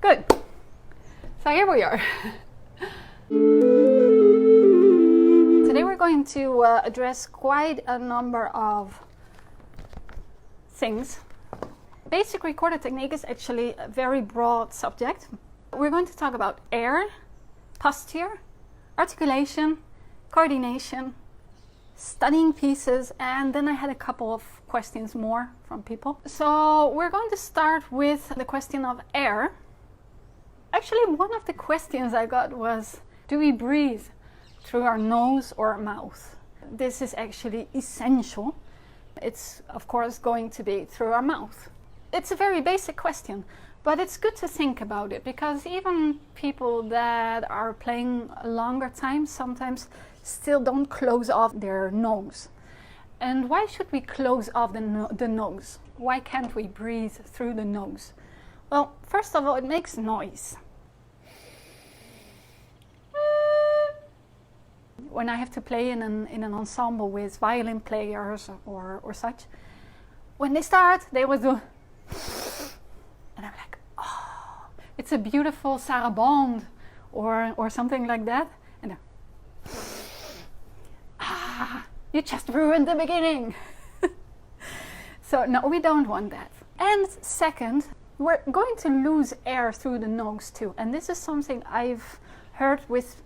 Good. So here we are. Today we're going to address quite a number of things. Basic recorder technique is actually a very broad subject. We're going to talk about air, posture, articulation, coordination, studying pieces, and then I had a couple of questions more from people. So we're going to start with the question of air. Actually, one of the questions I got was, do we breathe through our nose or our mouth? This is actually essential. It's of course going to be through our mouth. It's a very basic question, but it's good to think about it, because even people that are playing a longer time sometimes still don't close off their nose. And why should we close off the nose? Why can't we breathe through the nose? Well, first of all, it makes noise. When I have to play in an ensemble with violin players or such, when they start, they always do, and I'm like, oh, it's a beautiful sarabande or something like that, and you just ruined the beginning. So no, we don't want that. And second, we're going to lose air through the nose too, and this is something I've heard with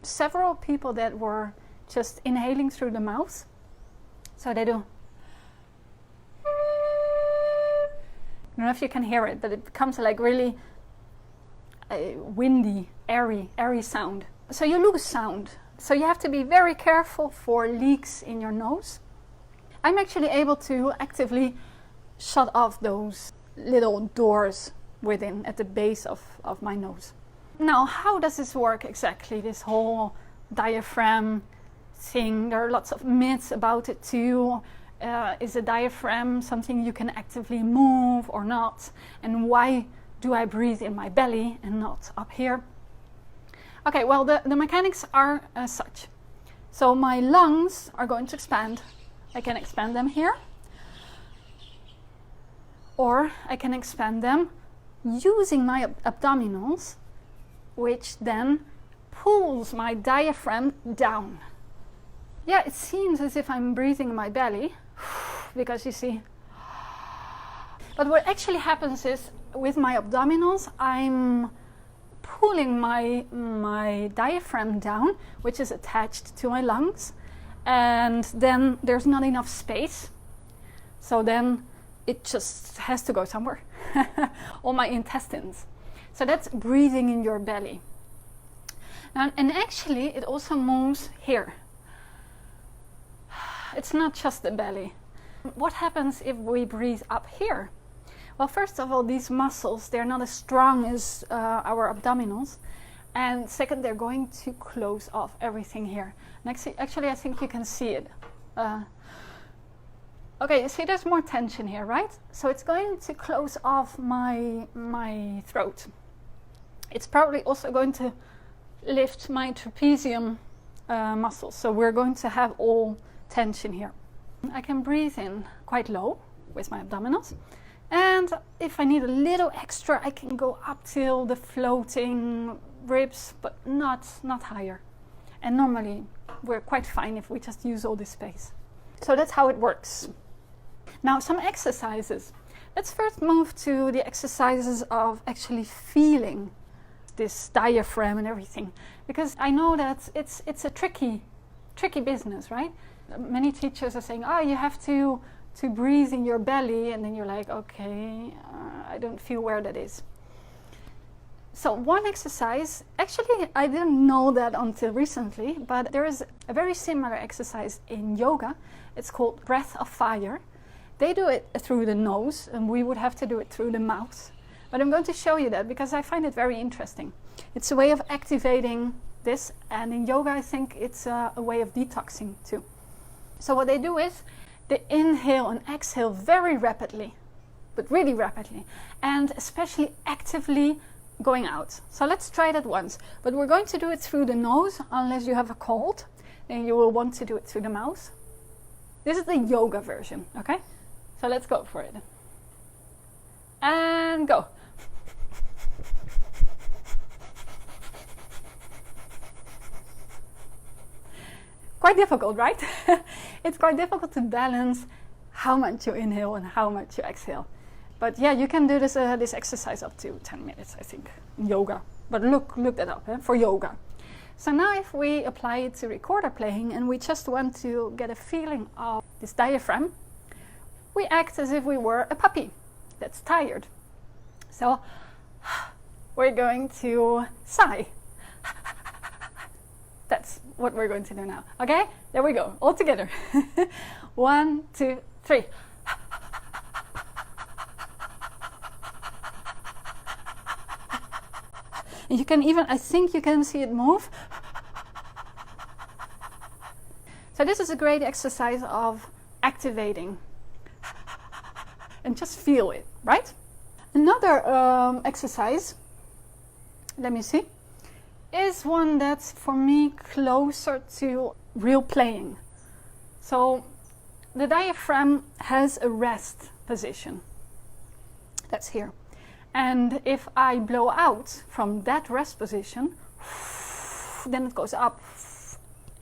several people that were just inhaling through the mouth. So they do. I don't know if you can hear it, but it becomes like really windy, airy sound. So you lose sound. So you have to be very careful for leaks in your nose. I'm actually able to actively shut off those little doors within at the base of my nose. Now, how does this work exactly, this whole diaphragm thing? There are lots of myths about it too. Is a diaphragm something you can actively move or not? And why do I breathe in my belly and not up here? Okay, well, the mechanics are as such. So my lungs are going to expand. I can expand them here. Or I can expand them using my abdominals, which then pulls my diaphragm down. Yeah, it seems as if I'm breathing in my belly, because you see. But what actually happens is, with my abdominals, I'm pulling my diaphragm down, which is attached to my lungs, and then there's not enough space. So then it just has to go somewhere. All my intestines. So that's breathing in your belly. And actually it also moves here. It's not just the belly. What happens if we breathe up here? Well, first of all, these muscles, they're not as strong as our abdominals. And second, they're going to close off everything here. And actually, I think you can see it. Okay, you see there's more tension here, right? So it's going to close off my throat. It's probably also going to lift my trapezium muscles. So we're going to have all tension here. I can breathe in quite low with my abdominals. And if I need a little extra, I can go up till the floating ribs, but not higher. And normally we're quite fine if we just use all this space. So that's how it works. Now, some exercises. Let's first move to the exercises of actually feeling this diaphragm and everything, because I know that it's a tricky business, right? Many teachers are saying, oh, you have to breathe in your belly, and then you're like, okay, I don't feel where that is. So one exercise, actually I didn't know that until recently, but there is a very similar exercise in yoga. It's called breath of fire. They do it through the nose, and we would have to do it through the mouth. But I'm going to show you that because I find it very interesting. It's a way of activating this, and in yoga I think it's a way of detoxing too. So what they do is they inhale and exhale very rapidly, but really rapidly, and especially actively going out. So let's try that once. But we're going to do it through the nose, unless you have a cold, then you will want to do it through the mouth. This is the yoga version, okay? So let's go for it. And go. quite difficult, right? It's quite difficult to balance how much you inhale and how much you exhale. But yeah, you can do this this exercise up to 10 minutes, I think, in yoga. But look that up for yoga. So now if we apply it to recorder playing and we just want to get a feeling of this diaphragm, we act as if we were a puppy that's tired. So we're going to sigh. That's what we're going to do now. Okay, there we go, all together. 1, 2, 3. And you can even, I think you can see it move. So this is a great exercise of activating. And just feel it, right? Another exercise, let me see, is one that's for me closer to real playing. So the diaphragm has a rest position. That's here. And if I blow out from that rest position, then it goes up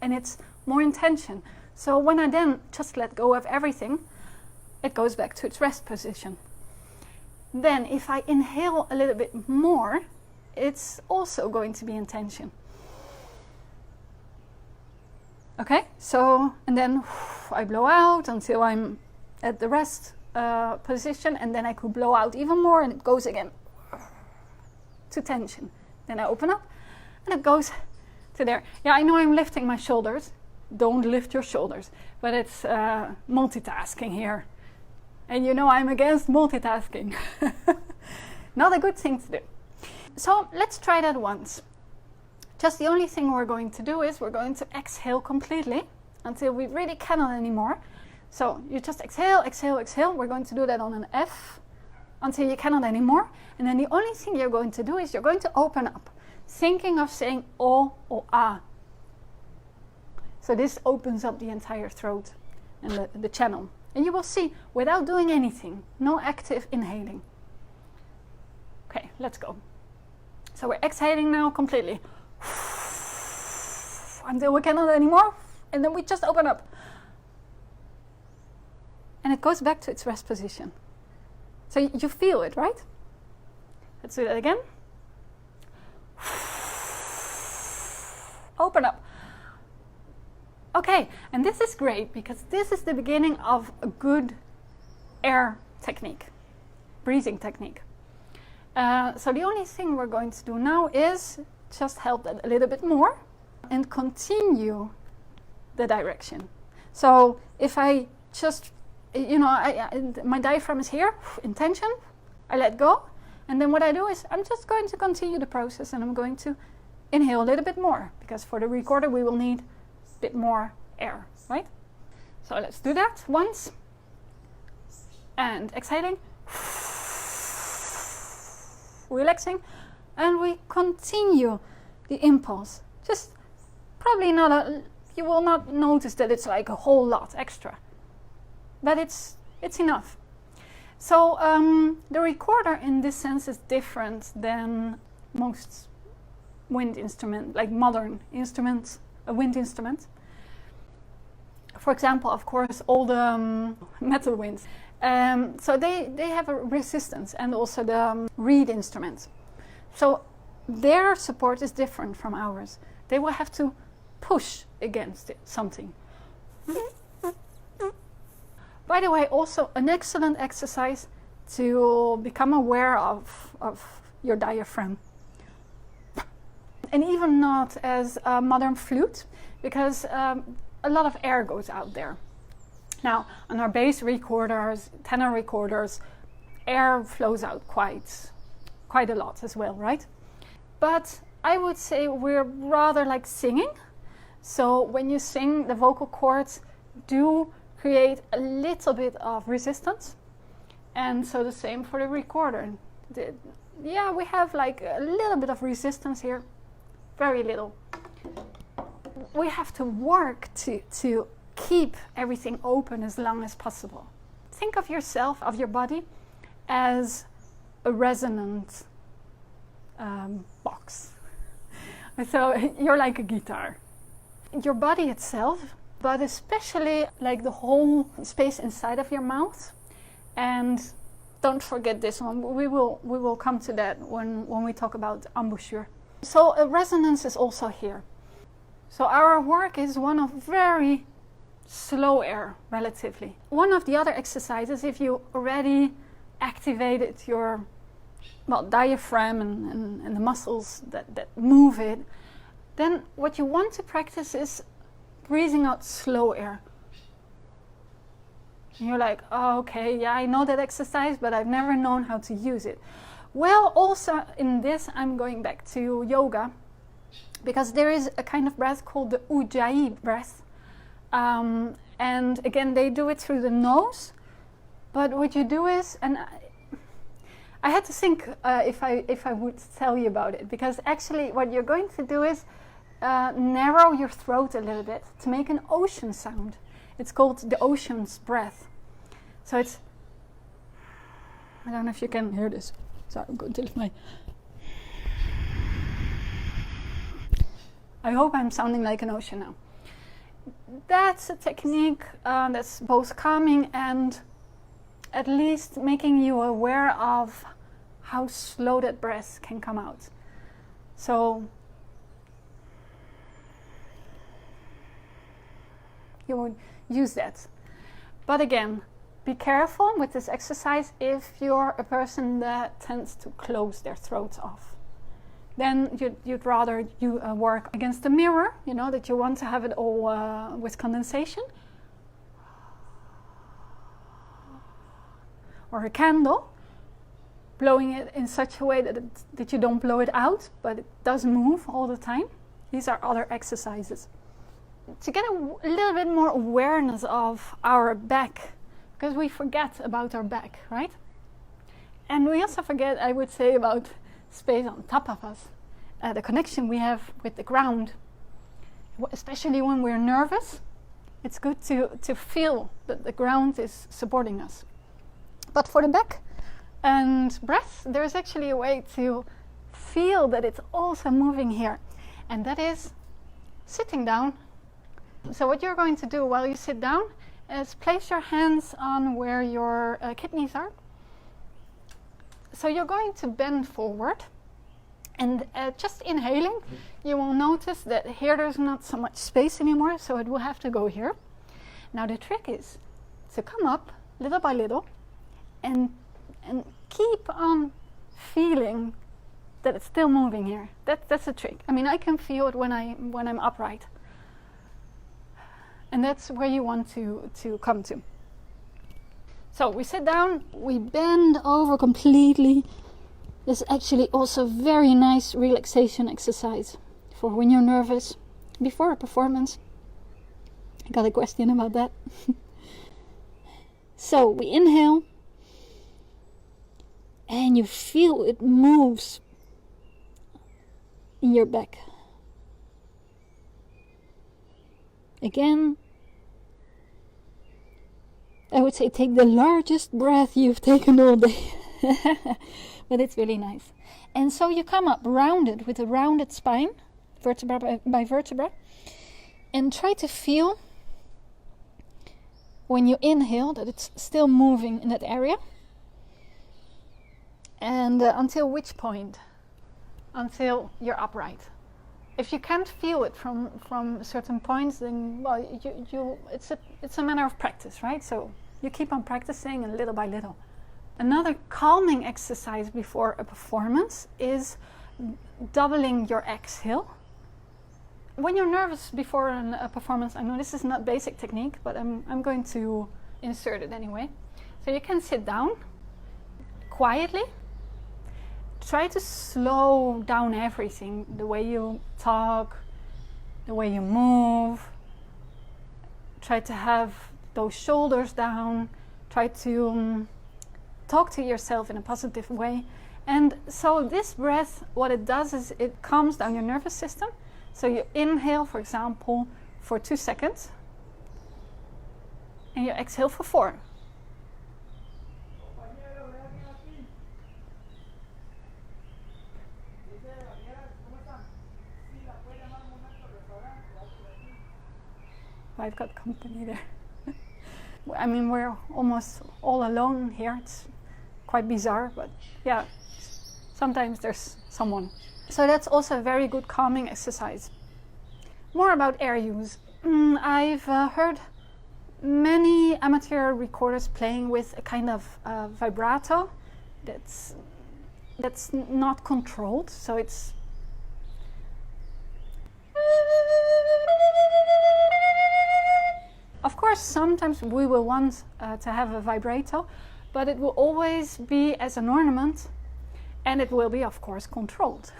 and it's more in tension. So when I then just let go of everything, it goes back to its rest position. Then if I inhale a little bit more, it's also going to be in tension. Okay, so, and then I blow out until I'm at the rest position, and then I could blow out even more and it goes again to tension. Then I open up and it goes to there. Yeah, I know I'm lifting my shoulders. Don't lift your shoulders, but it's multitasking here. And you know I'm against multitasking. Not a good thing to do. So let's try that once. Just the only thing we're going to do is we're going to exhale completely until we really cannot anymore. So you just exhale, exhale, exhale. We're going to do that on an F until you cannot anymore. And then the only thing you're going to do is you're going to open up, thinking of saying O or A. So this opens up the entire throat and the channel. And you will see, without doing anything, no active inhaling. Okay, let's go. So we're exhaling now completely. Until we cannot anymore. And then we just open up. And it goes back to its rest position. So you feel it, right? Let's do that again. Open up. Okay, and this is great because this is the beginning of a good air technique, breathing technique. So the only thing we're going to do now is just help that a little bit more and continue the direction. So if I just, you know, my diaphragm is here, in tension, I let go, and then what I do is I'm just going to continue the process and I'm going to inhale a little bit more because for the recorder we will need a bit more air, right? So let's do that once. And exhaling, relaxing, and we continue the impulse. Just probably not a, you will not notice that it's like a whole lot extra, but it's enough. So the recorder in this sense is different than most wind instruments, like modern instruments, a wind instrument. For example, of course, all the metal winds. So they have a resistance, and also the reed instruments. So their support is different from ours. They will have to push against it, something. By the way, also an excellent exercise to become aware of your diaphragm. And even not as a modern flute, because a lot of air goes out there. Now, on our bass recorders, tenor recorders, air flows out quite a lot as well, right? But I would say we're rather like singing. So when you sing, the vocal cords do create a little bit of resistance. And so the same for the recorder. Yeah, we have like a little bit of resistance here, very little. We have to work to keep everything open as long as possible. Think of yourself, of your body, as a resonant box. So you're like a guitar. your body itself, but especially like the whole space inside of your mouth. And don't forget this one. We will come to that when we talk about embouchure. So a resonance is also here. So our work is one of very slow air, relatively. One of the other exercises, if you already activated your diaphragm and the muscles that move it, then what you want to practice is breathing out slow air. And you're like, oh, okay, yeah, I know that exercise, but I've never known how to use it. Well, also in this, I'm going back to yoga, because there is a kind of breath called the ujjayi breath. And again, they do it through the nose. But what you do is, and I had to think if I would tell you about it, because actually what you're going to do is narrow your throat a little bit to make an ocean sound. It's called the ocean's breath. So it's, I don't know if you can hear this. Sorry, I'm going to lift my... I hope I'm sounding like an ocean now. That's a technique that's both calming and at least making you aware of how slow that breath can come out. So you would use that. But again, be careful with this exercise if you're a person that tends to close their throat off. Then you'd rather work against the mirror, you know, that you want to have it all with condensation. Or a candle, blowing it in such a way that you don't blow it out, but it does move all the time. These are other exercises. To get a little bit more awareness of our back, because we forget about our back, right? And we also forget, I would say, about space on top of us, the connection we have with the ground. Especially when we're nervous, it's good to feel that the ground is supporting us. But for the back and breath, there's actually a way to feel that it's also moving here, and that is sitting down. So what you're going to do while you sit down is place your hands on where your kidneys are. So you're going to bend forward, and just inhaling, you will notice that here there's not so much space anymore, so it will have to go here. Now the trick is to come up little by little and keep on feeling that it's still moving here. That's the trick. I mean, I can feel it when I'm upright. And that's where you want to come to. So we sit down, we bend over completely. This is actually also very nice relaxation exercise for when you're nervous before a performance. I got a question about that. So we inhale, and you feel it moves in your back. Again, I would say take the largest breath you've taken all day. But it's really nice. And so you come up rounded with a rounded spine, vertebra by vertebra, and try to feel when you inhale that it's still moving in that area. And until which point? Until you're upright. If you can't feel it from certain points, then well, it's a matter of practice, right? So you keep on practicing, and little by little. Another calming exercise before a performance is doubling your exhale. When you're nervous before a performance, I know this is not basic technique, but I'm going to insert it anyway. So you can sit down quietly. Try to slow down everything, the way you talk, the way you move. Try to have those shoulders down. Try to talk to yourself in a positive way. And so this breath, what it does is it calms down your nervous system. So you inhale, for example, for 2 seconds, and you exhale for 4. I've got company there. I mean, we're almost all alone here. It's quite bizarre, but yeah, sometimes there's someone. So that's also a very good calming exercise. More about air use. I've heard many amateur recorders playing with a kind of vibrato that's not controlled, so it's of course sometimes we will want to have a vibrato, but it will always be as an ornament, and it will be of course controlled.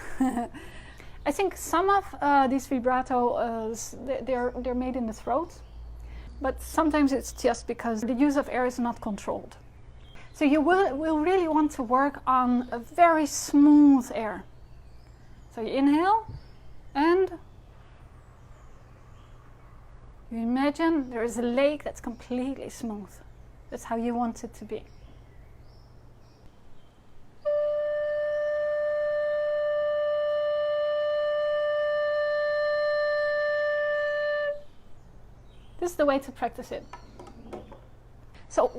I think some of these vibratos they're made in the throat, but sometimes it's just because the use of air is not controlled. So you will really want to work on a very smooth air. So you inhale and you imagine there is a lake that's completely smooth. That's how you want it to be. This is the way to practice it. So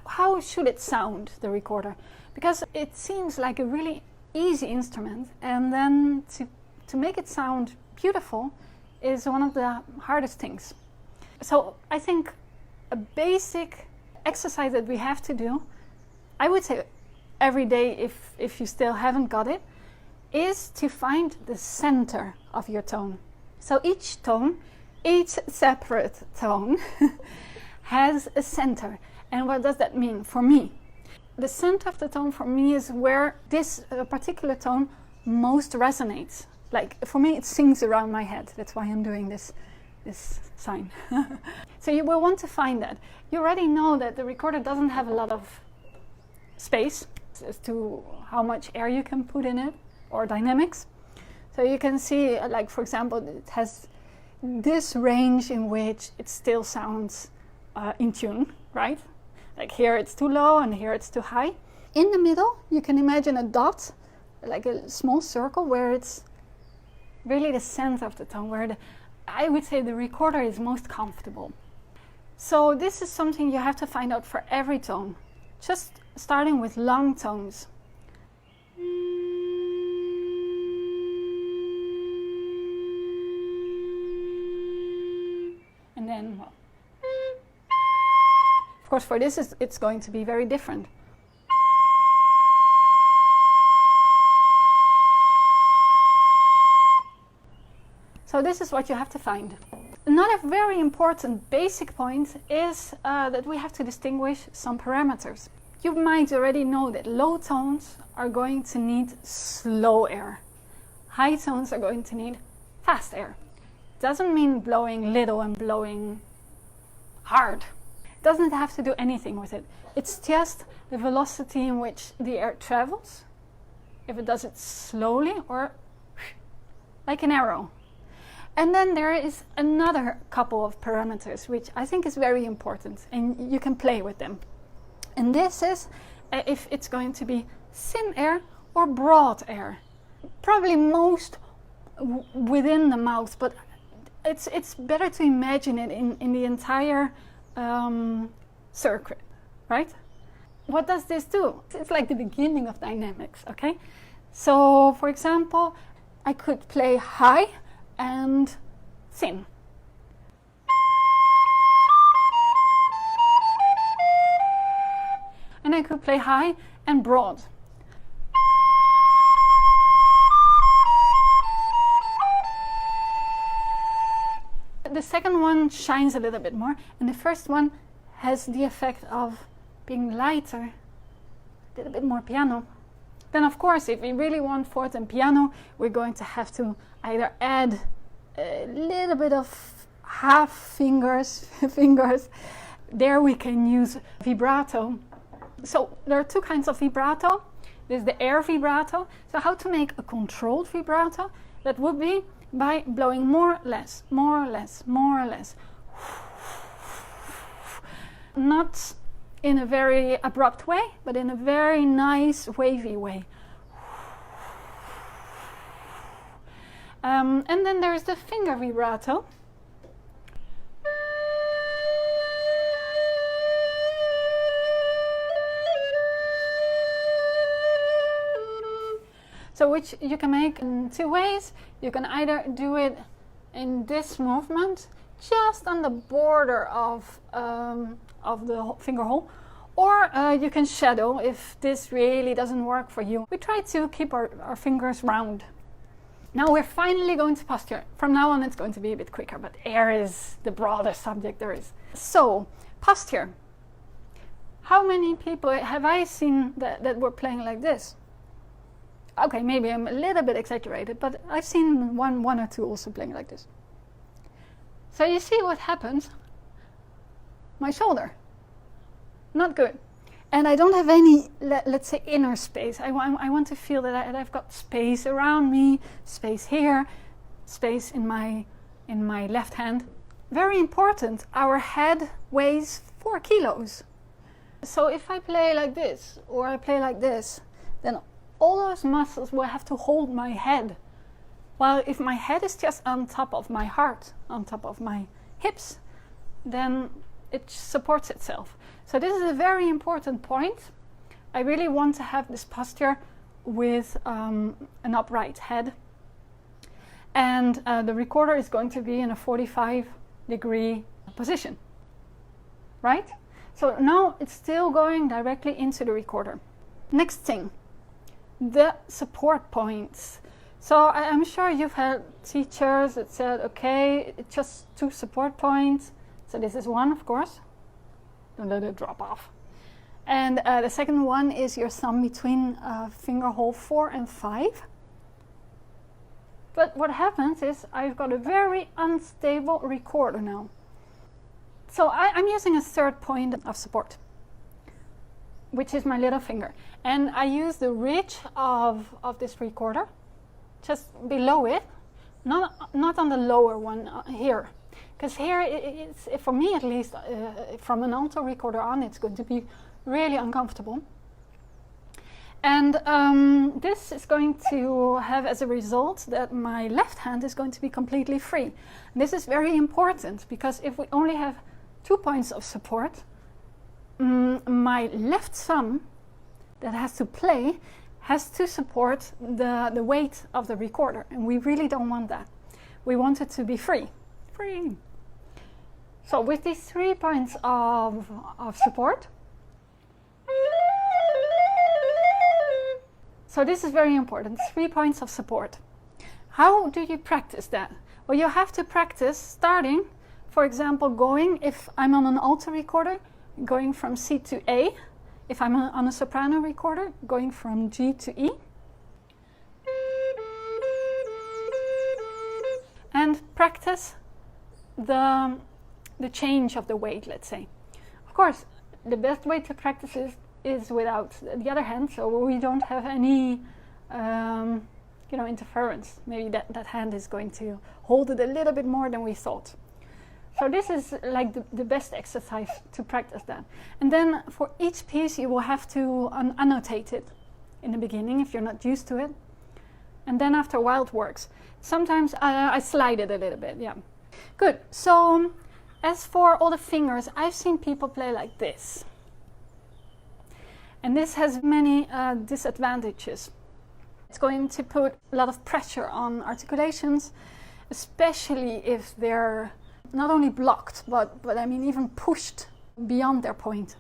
how should it sound, the recorder? Because it seems like a really easy instrument, and then to make it sound beautiful is one of the hardest things. So I think a basic exercise that we have to do, I would say every day if you still haven't got it, is to find the center of your tone. So each separate tone has a center. And what does that mean for me? The center of the tone for me is where this particular tone most resonates. Like for me it sings around my head. That's why I'm doing this sign. So you will want to find that. You already know that the recorder doesn't have a lot of space as to how much air you can put in it, or dynamics. So you can see, like for example, it has this range in which it still sounds in tune, right? Like here it's too low and here it's too high. In the middle you can imagine a dot, like a small circle, where it's really the center of the tone, where I would say the recorder is most comfortable. So this is something you have to find out for every tone, just starting with long tones. And then, well, of course for this it's going to be very different. So this is what you have to find. Another very important basic point is that we have to distinguish some parameters. You might already know that low tones are going to need slow air. High tones are going to need fast air. Doesn't mean blowing little and blowing hard. Doesn't have to do anything with it. It's just the velocity in which the air travels. If it does it slowly or like an arrow. And then there is another couple of parameters which I think is very important, and you can play with them. And this is if it's going to be thin air or broad air. Probably most within the mouth, but it's better to imagine it in the entire circuit, right? What does this do? It's like the beginning of dynamics, okay? So, for example, I could play high and thin. And I could play high and broad. The second one shines a little bit more, and the first one has the effect of being lighter, a little bit more piano. Then of course, if we really want forte and piano, we're going to have to either add a little bit of half fingers. There we can use vibrato. So there are two kinds of vibrato. There's the air vibrato. So how to make a controlled vibrato? That would be by blowing more, less, more, less, more, less. Not in a very abrupt way, but in a very nice wavy way. And then there's the finger vibrato. So which you can make in two ways. You can either do it in this movement, just on the border of the finger hole, or you can shadow if this really doesn't work for you. We try to keep our fingers round. Now we're finally going to posture. From now on it's going to be a bit quicker, but air is the broadest subject there is. So, posture. How many people have I seen that were playing like this? Okay, maybe I'm a little bit exaggerated, but I've seen one or two also playing like this. So you see what happens? My shoulder. Not good. And I don't have any, let's say, inner space. I want to feel that I've got space around me, space here, space in my left hand. Very important, our head weighs 4 kilos. So if I play like this, or I play like this, then all those muscles will have to hold my head. While if my head is just on top of my heart, on top of my hips, then it supports itself. So this is a very important point. I really want to have this posture with an upright head. And the recorder is going to be in a 45-degree position, right? So now it's still going directly into the recorder. Next thing, the support points. So I'm sure you've had teachers that said, okay, it's just 2 support points. So this is one, of course. Don't let it drop off. And the second one is your thumb between finger hole 4 and 5. But what happens is I've got a very unstable recorder now. So I'm using a third point of support, which is my little finger. And I use the ridge of this recorder, just below it, not on the lower one here. Because here, it's, for me at least, from an alto recorder on, it's going to be really uncomfortable. And this is going to have as a result that my left hand is going to be completely free. And this is very important, because if we only have 2 points of support, my left thumb that has to play has to support the weight of the recorder, and we really don't want that. We want it to be free. So with these 3 points of support, so this is very important, 3 points of support. How do you practice that? Well, you have to practice starting, for example, going, if I'm on an alto recorder, going from C to A. If I'm on a soprano recorder, going from G to E. And practice the change of the weight, let's say. Of course, the best way to practice is without the other hand, so we don't have any interference. Maybe that hand is going to hold it a little bit more than we thought. So this is like the best exercise to practice that. And then for each piece you will have to annotate it in the beginning if you're not used to it. And then after a while it works. Sometimes I slide it a little bit, yeah. Good, so as for all the fingers, I've seen people play like this. And this has many disadvantages. It's going to put a lot of pressure on articulations, especially if they're not only blocked, but I mean even pushed beyond their point.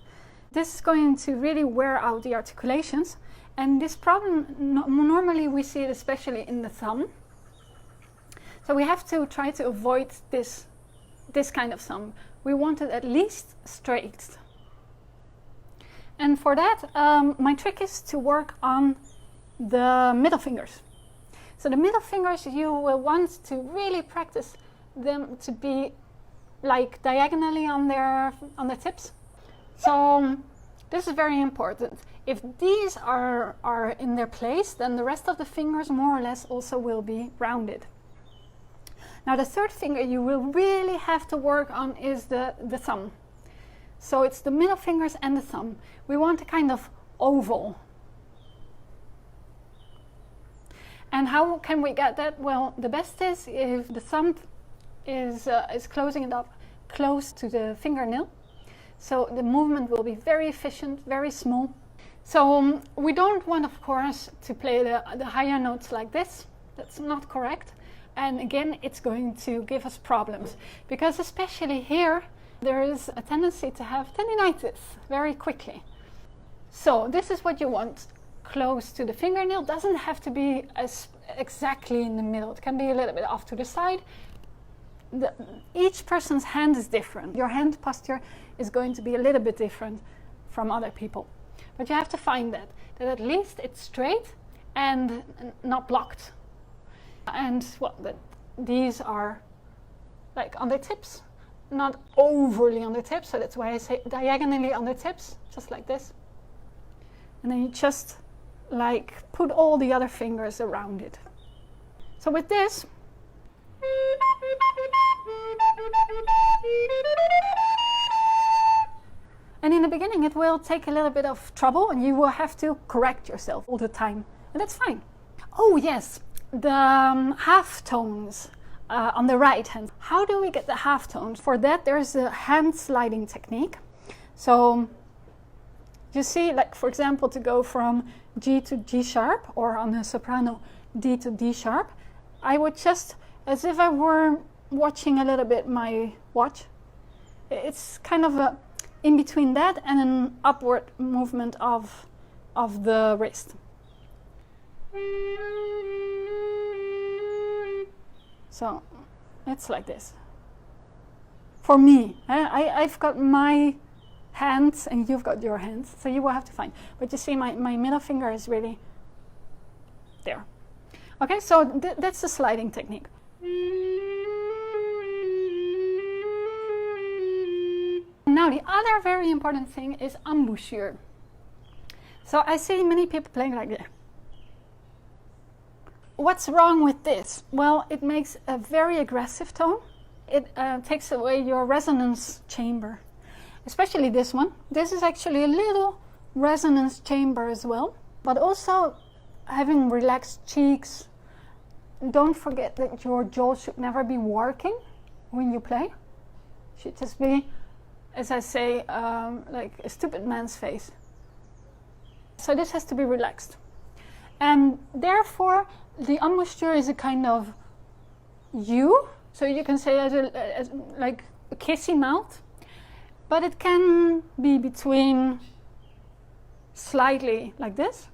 This is going to really wear out the articulations, and this problem, normally we see it especially in the thumb. So we have to try to avoid this kind of thumb. We want it at least straight. And for that, my trick is to work on the middle fingers. So the middle fingers, you will want to really practice them to be like diagonally on their tips. So this is very important. If these are in their place, then the rest of the fingers more or less also will be rounded. Now the third finger you will really have to work on is the thumb. So it's the middle fingers and the thumb. We want a kind of oval. And how can we get that? Well, the best is if the thumb is closing it up close to the fingernail. So the movement will be very efficient, very small. So we don't want, of course, to play the higher notes like this. That's not correct. And again, it's going to give us problems, because especially here, there is a tendency to have tendinitis very quickly. So this is what you want, close to the fingernail. Doesn't have to be as exactly in the middle. It can be a little bit off to the side. Each person's hand is different. Your hand posture is going to be a little bit different from other people. But you have to find that at least it's straight and not blocked. And well, these are like on the tips, not overly on the tips, so that's why I say diagonally on the tips, just like this. And then you just like put all the other fingers around it. So with this, and in the beginning it will take a little bit of trouble and you will have to correct yourself all the time, and that's fine. Oh yes, the half tones on the right hand. How do we get the half tones? For that there's a hand sliding technique. So you see, like for example, to go from G to G sharp, or on the soprano D to D sharp, I would just, as if I were watching a little bit my watch, it's kind of a in between that and an upward movement of the wrist. So it's like this. For me, I've got my hands and you've got your hands, so you will have to find. But you see, my middle finger is really there. Okay, so that's the sliding technique. Now the other very important thing is embouchure. So I see many people playing like this. What's wrong with this? Well, it makes a very aggressive tone. It takes away your resonance chamber, especially this one. This is actually a little resonance chamber as well, but also having relaxed cheeks. Don't forget that your jaw should never be working when you play. It should just be, as I say, like a stupid man's face. So this has to be relaxed. And therefore, the embouchure is a kind of U. So you can say as like a kissy mouth. But it can be between slightly like this,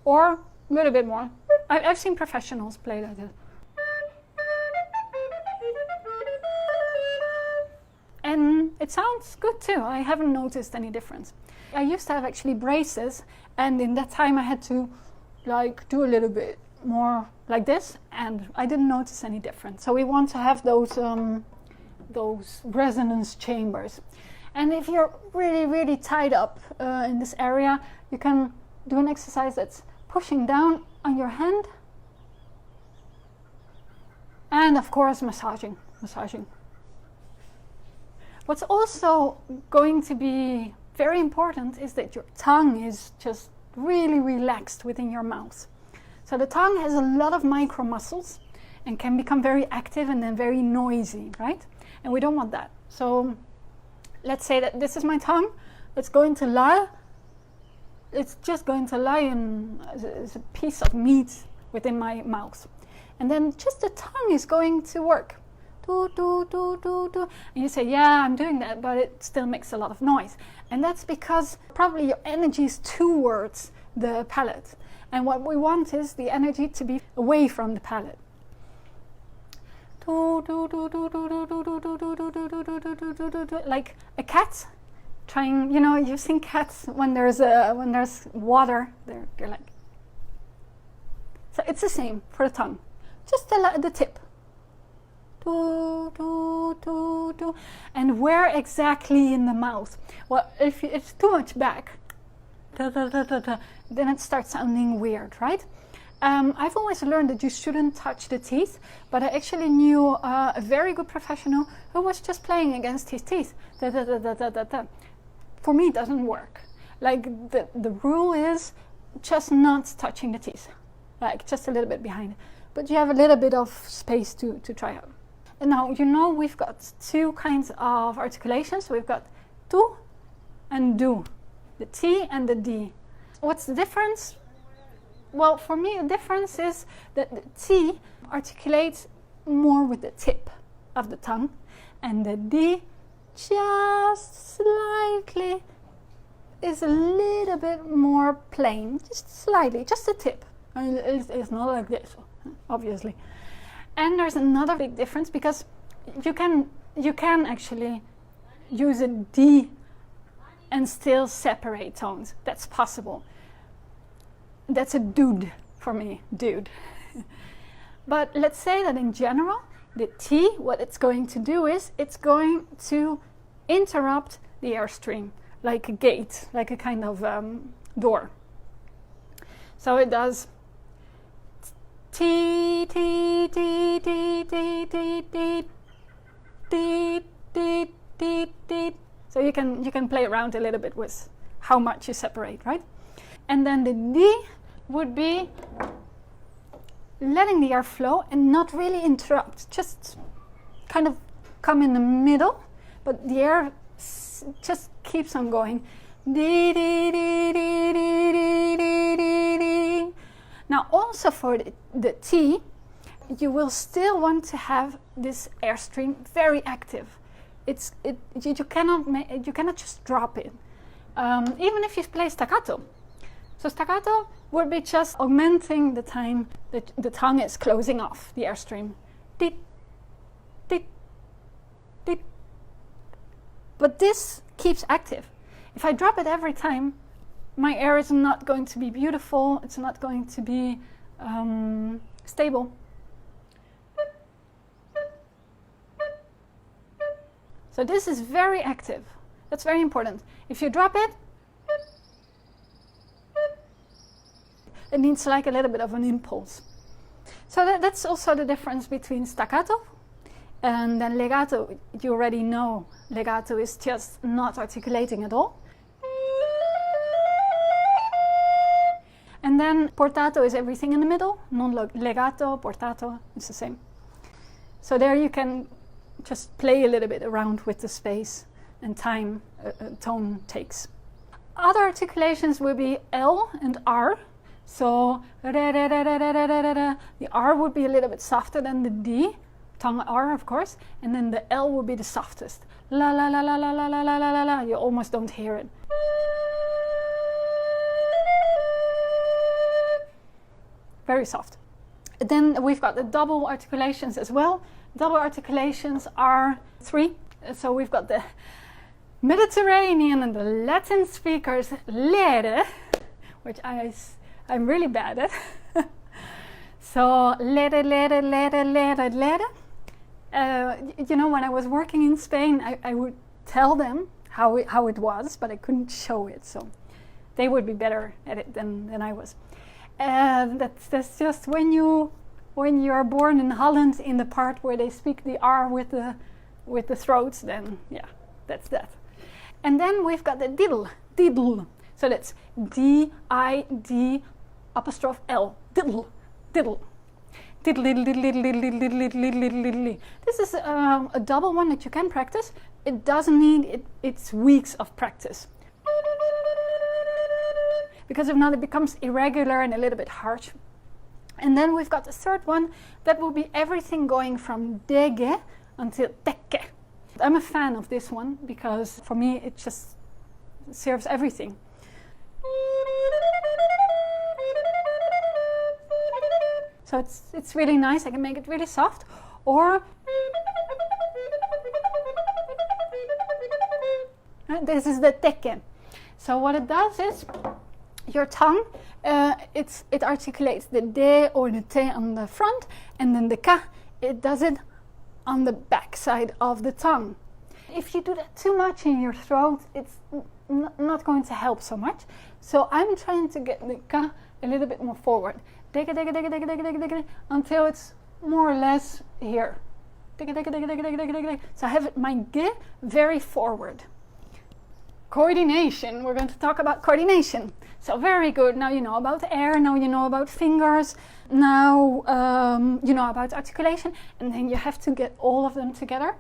or a little bit more. I've seen professionals play like this. And it sounds good too. I haven't noticed any difference. I used to have actually braces, and in that time I had to like do a little bit more like this, and I didn't notice any difference. So we want to have those resonance chambers. And if you're really tied up in this area, you can do an exercise that's pushing down on your hand, and of course massaging. What's also going to be very important is that your tongue is just really relaxed within your mouth. So the tongue has a lot of micro muscles and can become very active and then very noisy, right? And we don't want that. So let's say that this is my tongue. It's going to lie. It's just going to lie as a piece of meat within my mouth. And then just the tongue is going to work. And you say, yeah, I'm doing that, but it still makes a lot of noise. And that's because probably your energy is towards the palate. And what we want is the energy to be away from the palate. Like a cat trying, you know, you've seen cats when there's water, they're like. So it's the same for the tongue, just the tip. And where exactly in the mouth? Well, if it's too much back, then it starts sounding weird, right? I've always learned that you shouldn't touch the teeth, but I actually knew a very good professional who was just playing against his teeth. For me, it doesn't work. Like the rule is just not touching the teeth, like just a little bit behind. But you have a little bit of space to try out. And now, you know, we've got two kinds of articulations. We've got tu and do. the T and the D. What's the difference? Well, for me, the difference is that the T articulates more with the tip of the tongue, and the D just slightly is a little bit more plain, just slightly, just the tip. I mean, it's not like this, obviously. And there's another big difference, because you can actually use a D and still separate tones. That's possible. That's a dude for me, dude. But let's say that in general, the T, what it's going to do is it's going to interrupt the airstream, like a gate, like a kind of door. So it does T, T, T, T, T, T, T, T, T, T, T. So you can play around a little bit with how much you separate, right? And then the D would be letting the air flow and not really interrupt, just kind of come in the middle, but the air just keeps on going. Dee, dee, dee, dee, dee, dee, dee, dee, dee. Now also for the T, you will still want to have this airstream very active. You cannot just drop it, even if you play staccato. So staccato would be just augmenting the time that the tongue is closing off the airstream. Dit, dit, dit. But this keeps active. If I drop it every time, my air is not going to be beautiful, it's not going to be stable. So this is very active. That's very important. If you drop it, it needs like a little bit of an impulse. So that's also the difference between staccato and then legato. You already know legato is just not articulating at all. And then portato is everything in the middle. Non-legato, portato, it's the same. So there you can just play a little bit around with the space and time a tone takes. Other articulations will be L and R. So the R would be a little bit softer than the D, tongue R of course, and then the L would be the softest. La la la la la la la la la la. You almost don't hear it. Very soft. Then we've got the double articulations as well. Double articulations are 3. So we've got the Mediterranean and the Latin speakers lere, which I'm really bad at. So lere, lere, lere, lere, lere. You know, when I was working in Spain, I would tell them how it was, but I couldn't show it. So they would be better at it than I was. That's just when you are born in Holland, in the part where they speak the R with the throats, then yeah, that's that. And then we've got the diddle, diddle. So that's D-I-D apostrophe L, diddle, diddle. Diddle, diddle, diddle, diddle, diddle, diddle, diddle, diddle, diddle. This is a double one that you can practice. It doesn't need it's weeks of practice. Because if not, it becomes irregular and a little bit harsh. And then we've got the third one that will be everything going from dege until dege. I'm a fan of this one because for me it just serves everything. So it's really nice. I can make it really soft, or this is the dege. So what it does is your tongue, it articulates the D or the T on the front, and then the K, it does it on the back side of the tongue. If you do that too much in your throat, it's not going to help so much. So I'm trying to get the K a little bit more forward. Dege, dege, dege, dege, dege, dege, dege, until it's more or less here. Dege, dege, dege, dege, dege, dege, dege. So I have my G very forward. Coordination. We're going to talk about coordination. So very good. Now you know about air. Now you know about fingers. Now you know about articulation. And then you have to get all of them together.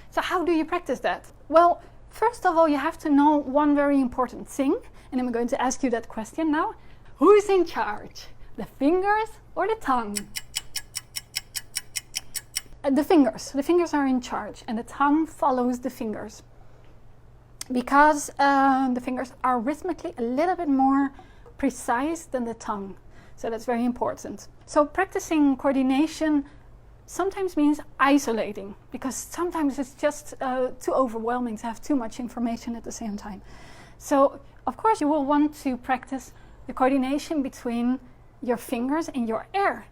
So how do you practice that? Well, First of all, you have to know one very important thing, and I'm going to ask you that question now. Who's in charge? The fingers or the tongue? The fingers. The fingers are in charge, and the tongue follows the fingers. Because the fingers are rhythmically a little bit more precise than the tongue. So that's very important. So practicing coordination sometimes means isolating, because sometimes it's just too overwhelming to have too much information at the same time. So of course you will want to practice the coordination between your fingers and your air.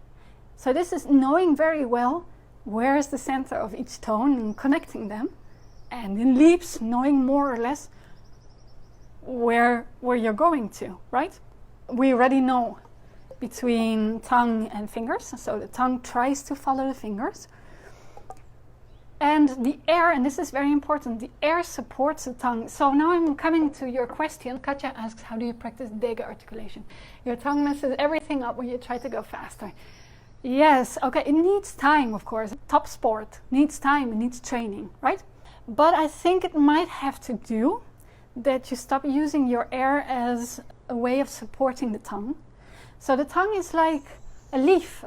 So this is knowing very well where is the center of each tone and connecting them. And in leaps, knowing more or less where you're going to, right? We already know between tongue and fingers. So the tongue tries to follow the fingers. And the air, and this is very important, the air supports the tongue. So now I'm coming to your question. Katja asks, how do you practice dege articulation? Your tongue messes everything up when you try to go faster. Yes, okay, it needs time, of course. Top sport needs time, it needs training, right? But I think it might have to do that you stop using your air as a way of supporting the tongue. So the tongue is like a leaf.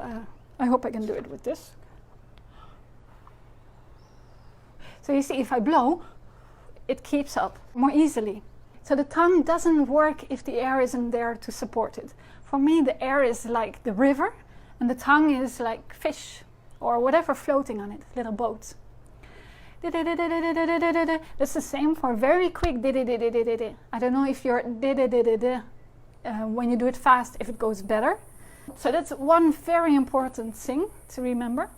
I hope I can do it with this. So you see, if I blow, it keeps up more easily. So the tongue doesn't work if the air isn't there to support it. For me, the air is like the river, and the tongue is like fish or whatever floating on it, little boats. That's the same for very quick I don't know if you're when you do it fast, if it goes better. So that's one very important thing to remember.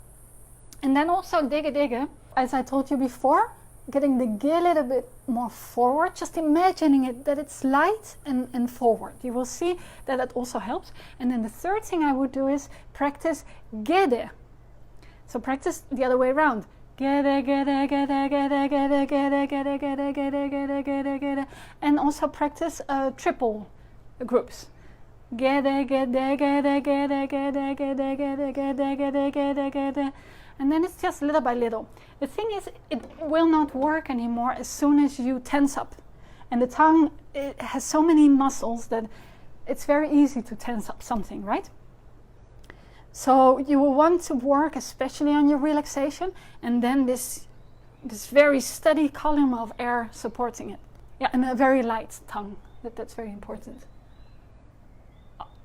And then also dege, as I told you before, getting the ge a little bit more forward, just imagining it that it's light and forward. You will see that that also helps. And then the third thing I would do is practice gede. So practice the other way around. And also practice triple groups. And then it's just little by little. The thing is, it will not work anymore as soon as you tense up. And the tongue, it has so many muscles that it's very easy to tense up something, right? So you will want to work especially on your relaxation, and then this very steady column of air supporting it. Yeah, and a very light tongue. That's very important.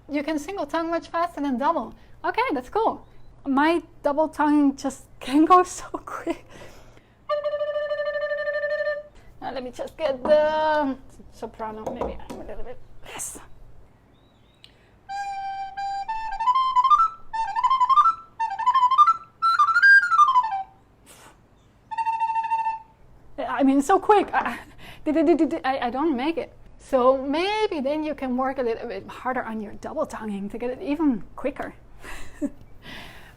You can single tongue much faster than double. Okay, that's cool. My double tongue just can go so quick. Now let me just get the soprano. Maybe I'm a little bit less. I mean, so quick. I don't make it. So maybe then you can work a little bit harder on your double tonguing to get it even quicker.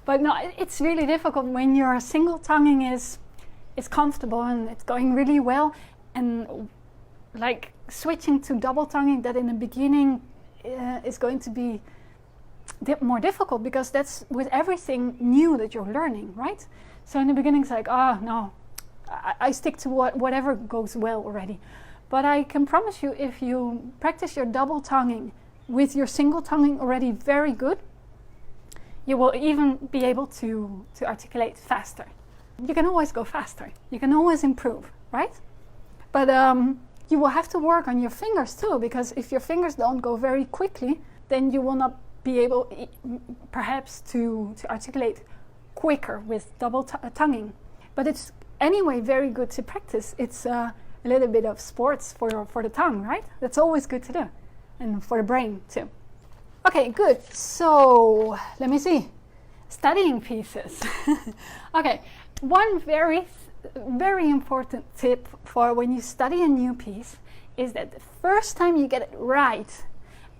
But no, it's really difficult when your single tonguing is comfortable and it's going really well, and like switching to double tonguing, that in the beginning is going to be more difficult, because that's with everything new that you're learning, right? So in the beginning it's like, oh no, I stick to whatever goes well already. But I can promise you, if you practice your double tonguing with your single tonguing already very good, you will even be able to articulate faster. You can always go faster. You can always improve, right? But you will have to work on your fingers too, because if your fingers don't go very quickly, then you will not be able perhaps to articulate quicker with double tonguing. But it's anyway very good to practice. It's a little bit of sports for the tongue, right? That's always good to do, and for the brain too. Okay, good. So let me see. Studying pieces. Okay, one very important tip for when you study a new piece is that the first time you get it right.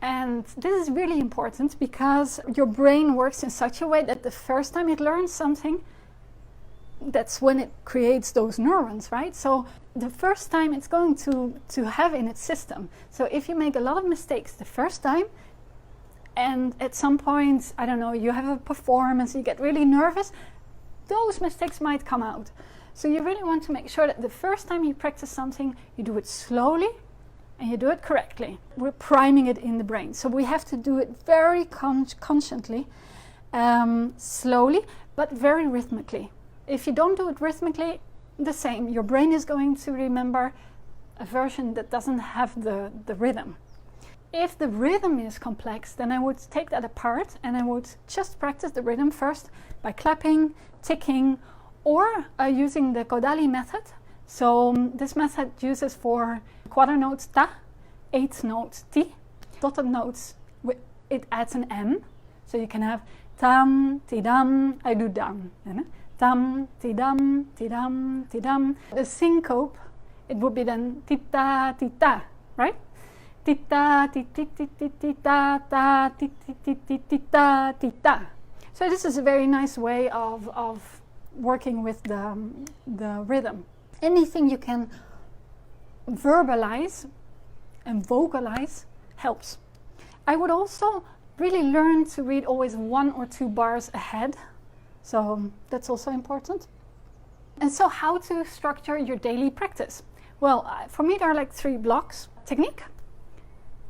And this is really important, because your brain works in such a way that the first time it learns something, that's when it creates those neurons, right? So the first time it's going to have in its system. So if you make a lot of mistakes the first time, and at some point, I don't know, you have a performance, you get really nervous, those mistakes might come out. So you really want to make sure that the first time you practice something, you do it slowly and you do it correctly. We're priming it in the brain. So we have to do it very consciently, slowly, but very rhythmically. If you don't do it rhythmically, the same. Your brain is going to remember a version that doesn't have the rhythm. If the rhythm is complex, then I would take that apart and I would just practice the rhythm first by clapping, ticking, or using the Kodali method. So this method uses for quarter notes ta, eighth notes ti, dotted notes, it adds an M. So you can have tam, ti dam, I do dam. Tam, ti dam, ti dam, ti dam. The syncope, it would be then tita, tita, right? Tita, tita, tita, ta, tita, tita. So this is a very nice way of working with the rhythm. Anything you can verbalize and vocalize helps. I would also really learn to read always 1 or 2 bars ahead. So that's also important. And so how to structure your daily practice? Well, for me there are like 3 blocks. Technique,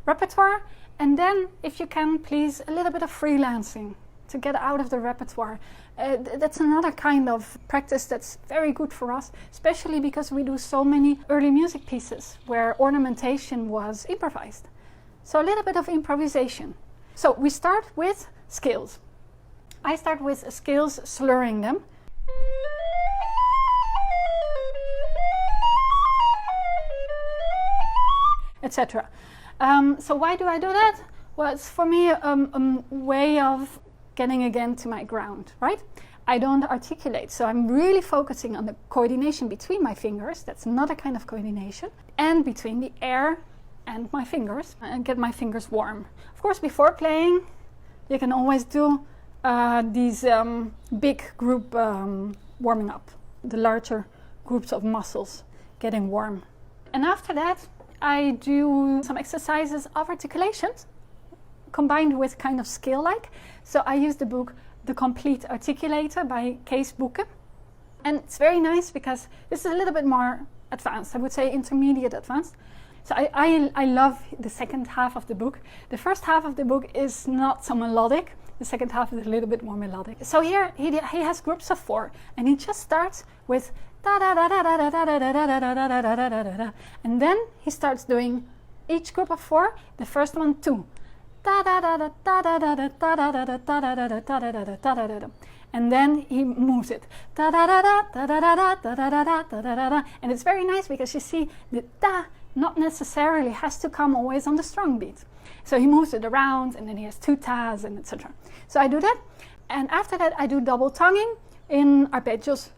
repertoire, and then if you can, please, a little bit of freelancing to get out of the repertoire. That's another kind of practice that's very good for us, especially because we do so many early music pieces where ornamentation was improvised. So a little bit of improvisation. So we start with scales. I start with scales, slurring them. Etc. So why do I do that? Well, it's for me a way of getting again to my ground, right? I don't articulate, so I'm really focusing on the coordination between my fingers. That's another kind of coordination. And between the air and my fingers, and get my fingers warm. Of course, before playing, you can always do these big group warming up, the larger groups of muscles getting warm. And after that, I do some exercises of articulations combined with kind of scale-like. So I use the book The Complete Articulator by Kees Boeke. And it's very nice because this is a little bit more advanced, I would say intermediate advanced. So I love the second half of the book. The first half of the book is not so melodic. The second half is a little bit more melodic. So here he has groups of 4 and he just starts with da da da da da da da da da da da da da da, and then he starts doing each group of 4. The first one 2. And then he moves it. And it's very nice because you see the da not necessarily has to come always on the strong beat. So he moves it around and then he has 2 tas and etc. So I do that. And after that I do double tonguing in arpeggios.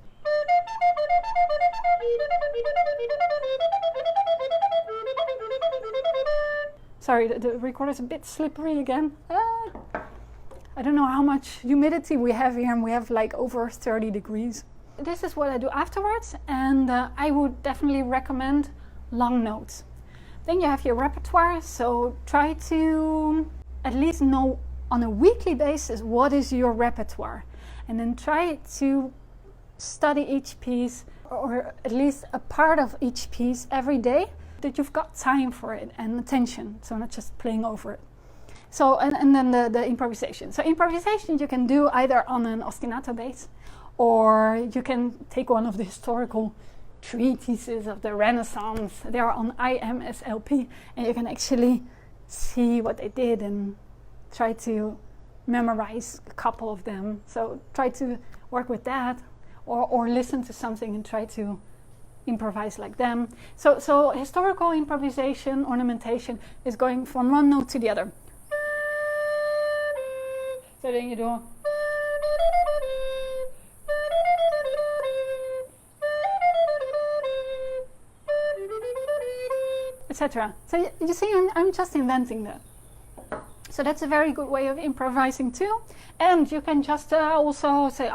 Sorry, the recorder is a bit slippery again. I don't know how much humidity we have here, and we have like over 30 degrees. This is what I do afterwards, and I would definitely recommend long notes. Then you have your repertoire, so try to at least know on a weekly basis what is your repertoire, and then try to study each piece, or at least a part of each piece every day, that you've got time for it and attention, so not just playing over it. So, and then the improvisation. So improvisation you can do either on an ostinato bass, or you can take one of the historical treatises of the Renaissance. They are on IMSLP, and you can actually see what they did and try to memorize a couple of them. So try to work with that, or listen to something and try to improvise like them. So historical improvisation, ornamentation is going from one note to the other. So then you do etc. So you see, I'm just inventing that. So that's a very good way of improvising too. And you can just also say,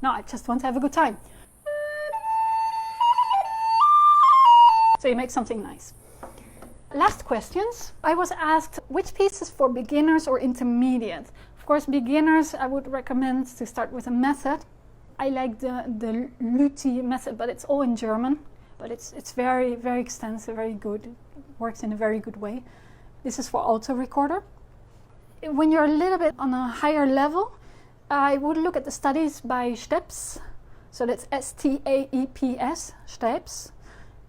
no, I just want to have a good time. So you make something nice. Last questions. I was asked which piece is for beginners or intermediate. Of course, beginners, I would recommend to start with a method. I like the Lüthi method, but it's all in German. But it's very, very extensive, very good. It works in a very good way. This is for alto recorder. When you're a little bit on a higher level, I would look at the studies by Staeps. So that's S-T-A-E-P-S, Staeps.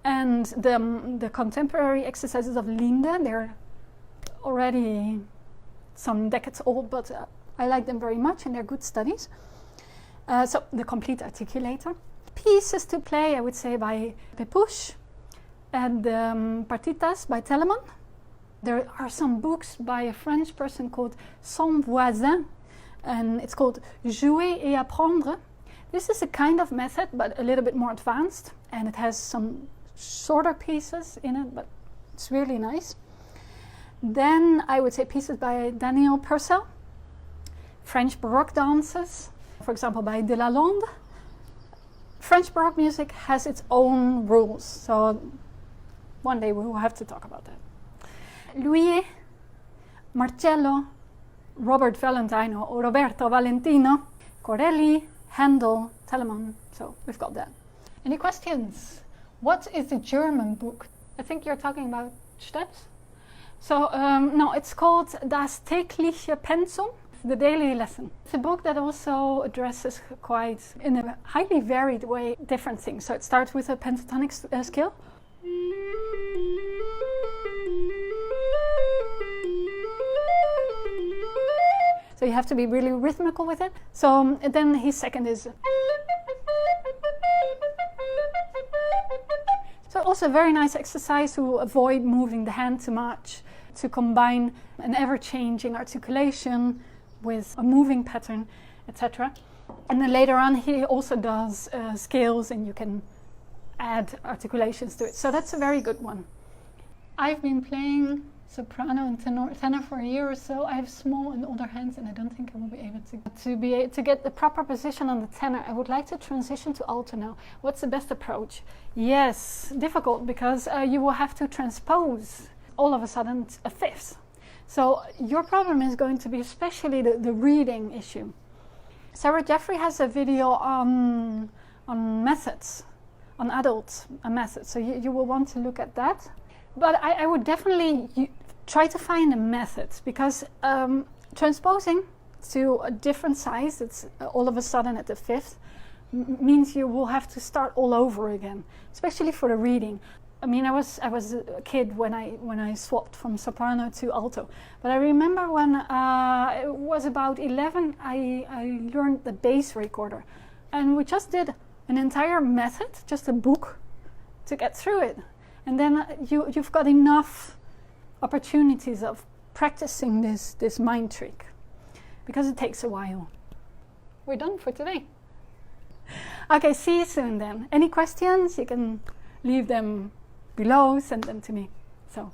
And the contemporary exercises of Linde, they're already some decades old, but I like them very much and they're good studies. So the complete articulator. Pieces to play, I would say, by Pepusch, and partitas by Telemann. There are some books by a French person called Son Voisin, and it's called Jouer et apprendre. This is a kind of method, but a little bit more advanced, and it has some shorter pieces in it, but it's really nice. Then I would say pieces by Daniel Purcell, French Baroque dances, for example by de Lalonde. French Baroque music has its own rules, so one day we will have to talk about that. Louis, Marcello, Robert Valentino, or Roberto Valentino, Corelli, Handel, Telemann, so we've got that. Any questions? What is the German book? I think you're talking about Staeps? So, no, it's called Das Tägliche Pensum, the daily lesson. It's a book that also addresses quite, in a highly varied way, different things. So it starts with a pentatonic scale. So you have to be really rhythmical with it. So then his second is... So also a very nice exercise to avoid moving the hand too much, to combine an ever-changing articulation with a moving pattern, etc. And then later on he also does scales, and you can add articulations to it. So that's a very good one. I've been playing soprano and tenor for a year or so. I have small and older hands, and I don't think I will be able to get the proper position on the tenor. I would like to transition to alto now. What's the best approach? Yes, difficult, because you will have to transpose all of a sudden a fifth. So your problem is going to be especially the reading issue. Sarah Jeffrey has a video on methods, on adult methods, so you will want to look at that. But I would definitely try to find a method, because transposing to a different size, it's all of a sudden at the fifth, means you will have to start all over again, especially for the reading. I mean, I was a kid when I swapped from soprano to alto. But I remember when it was about 11, I learned the bass recorder, and we just did an entire method, just a book, to get through it. And then you've got enough opportunities of practicing this mind trick, because it takes a while. We're done for today. Okay, see you soon then. Any questions? You can leave them below, send them to me. So.